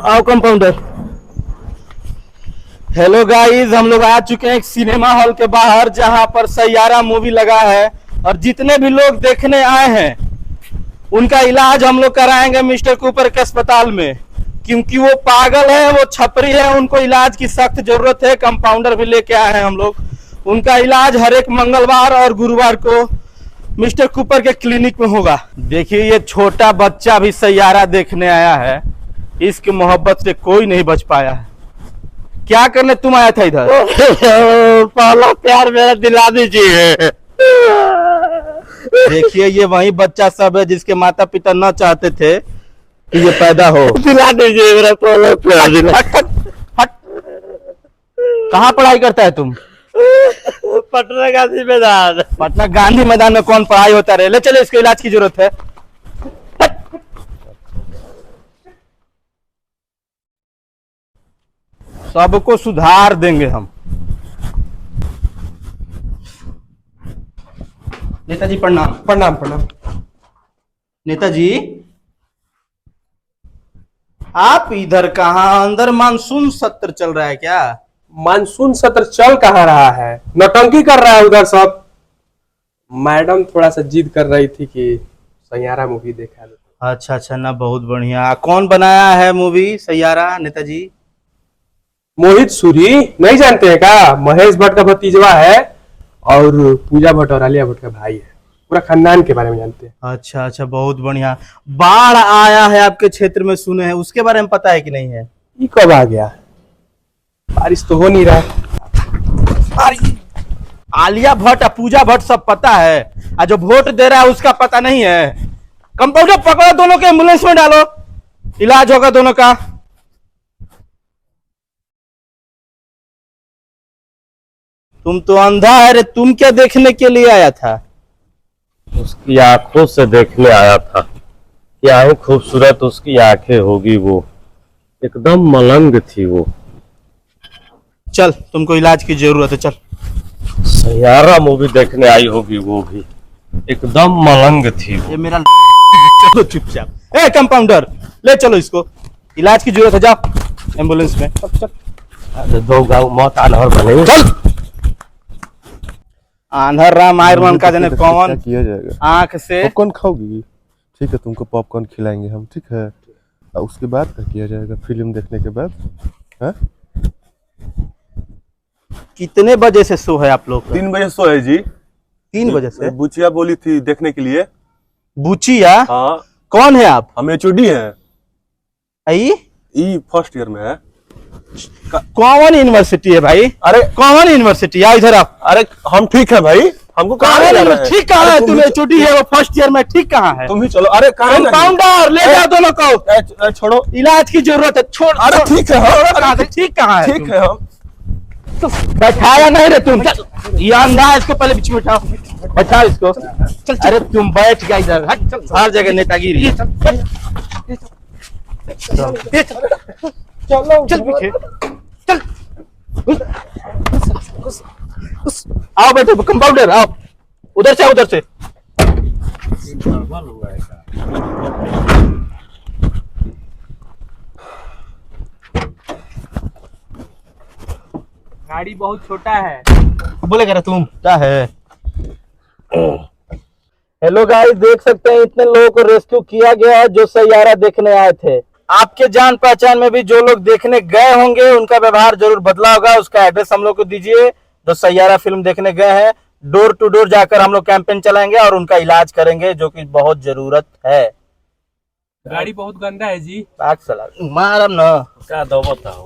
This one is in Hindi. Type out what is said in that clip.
आओ कंपाउंडर। हेलो गाइस, हम लोग आ चुके हैं एक सिनेमा हॉल के बाहर जहां पर सैयारा मूवी लगा है और जितने भी लोग देखने आए हैं उनका इलाज हम लोग कराएंगे मिस्टर कूपर के अस्पताल में, क्योंकि वो पागल है, वो छपरी है, उनको इलाज की सख्त जरूरत है। कंपाउंडर भी लेके आए हैं हम लोग। उनका इलाज हर एक मंगलवार और गुरुवार को मिस्टर कूपर के क्लिनिक में होगा। देखिए ये छोटा बच्चा भी सैयारा देखने आया है, इसकी मोहब्बत से कोई नहीं बच पाया है। क्या करने तुम आया था इधर? पहला प्यार मेरा दिला दीजिए। देखिए ये वही बच्चा सब है जिसके माता पिता न चाहते थे कि ये पैदा हो। दिला दीजिए मेरा पहला प्यार दिला। हट। कहाँ पढ़ाई करता है तुम? पटना गांधी मैदान। पटना गांधी मैदान में कौन पढ़ाई होता रहे? ले चले, इसके इलाज की जरूरत है। सबको सुधार देंगे हम। नेताजी प्रणाम। प्रणाम प्रणाम। नेताजी आप इधर कहाँ? अंदर मानसून सत्र चल रहा है क्या? मानसून सत्र चल कहाँ रहा है, नौटंकी कर रहा है उधर सब। मैडम थोड़ा सा जिद कर रही थी कि सैयारा मूवी देखा दो। अच्छा ना, बहुत बढ़िया। कौन बनाया है मूवी सैयारा नेताजी? मोहित सूरी, नहीं जानते हैं क्या? महेश भट्ट का भतीजवा है और पूजा भट्ट और आलिया भट्ट का भाई है। पूरा खानदान के बारे में जानते हैं। अच्छा, बहुत बढ़िया। बाढ़ आया है आपके क्षेत्र में सुने हैं, उसके बारे में पता है कि नहीं है? ये कब आ गया? बारिश तो हो नहीं रहा। आलिया भट्ट और पूजा भट्ट सब पता है, और जो वोट दे रहा है उसका पता नहीं है। कंपाउंडर पकड़ो, दोनों के एम्बुलेंस में डालो, इलाज होगा दोनों का। तुम तो अंधा है रे, तुम क्या देखने के लिए आया था? उसकी आंखों से देखने आया था। क्या ही खूबसूरत उसकी आंखें होगी, वो एकदम मलंग थी वो। चल, तुमको इलाज की जरूरत है, चल। सैयारा मूवी देखने आई होगी, वो भी एकदम मलंग थी वो। ये मेरा चलो चुपचाप। ए कंपाउंडर, ले चलो इसको, इलाज की जरूरत है, जाओ एम्बुलेंस में। अरे दो गाँव मौत आनहर बने। चल। आंधर राम आयरमैन का जाने कौन किया जाएगा। आंख से पॉपकॉर्न खाओगी? ठीक है, तुमको पॉपकॉर्न खिलाएंगे हम, ठीक है। और उसके बाद क्या किया जाएगा फिल्म देखने के बाद? हाँ? कितने बजे से शो है आप लोग का? 3 बजे सो है जी। 3 बजे से? बुचिया बोली थी देखने के लिए। बुचिया? हाँ, कौन है आप? हम एचओडी हैं। आई ई फर्स्ट ईयर में है। कौन यूनिवर्सिटी है भाई? अरे कौन यूनिवर्सिटी? आओ इधर आप। अरे हम ठीक है भाई, हमको कहाँ ले जा रहे हैं? ठीक कहाँ है? तुम एचओडी है, वो फर्स्ट ईयर में, ठीक कहाँ है? तुम ही चलो। अरे कहाँ है? कंपाउंडर ले जाओ दोनों को, छोड़ो, इलाज की जरूरत है। छोड़। अरे ठीक है, अरे ठीक कहाँ है? ठीक है। हम बैठाया नहीं रे तुम? ये अंधा है, इसको पहले बीच में बैठाओ, बैठाओ इसको। अरे तुम बैठ गया इधर, हर जगह नेतागिरी। चलो चल पीछे चल। आओ बैठो कंपाउंडर, आओ उधर से, उधर से। गाड़ी बहुत छोटा है। बोले कह रहे तुम क्या है? हेलो गाइस, देख सकते हैं इतने लोगों को रेस्क्यू किया गया है जो सैयारा देखने आए थे। आपके जान पहचान में भी जो लोग देखने गए होंगे उनका व्यवहार जरूर बदला होगा। उसका एड्रेस हम लोग को दीजिए, जो सैयारा फिल्म देखने गए हैं। डोर टू डोर जाकर हम लोग कैंपेन चलाएंगे और उनका इलाज करेंगे, जो कि बहुत जरूरत है। गाड़ी बहुत गंदा है जी। मारम ना क्या दो बताओ।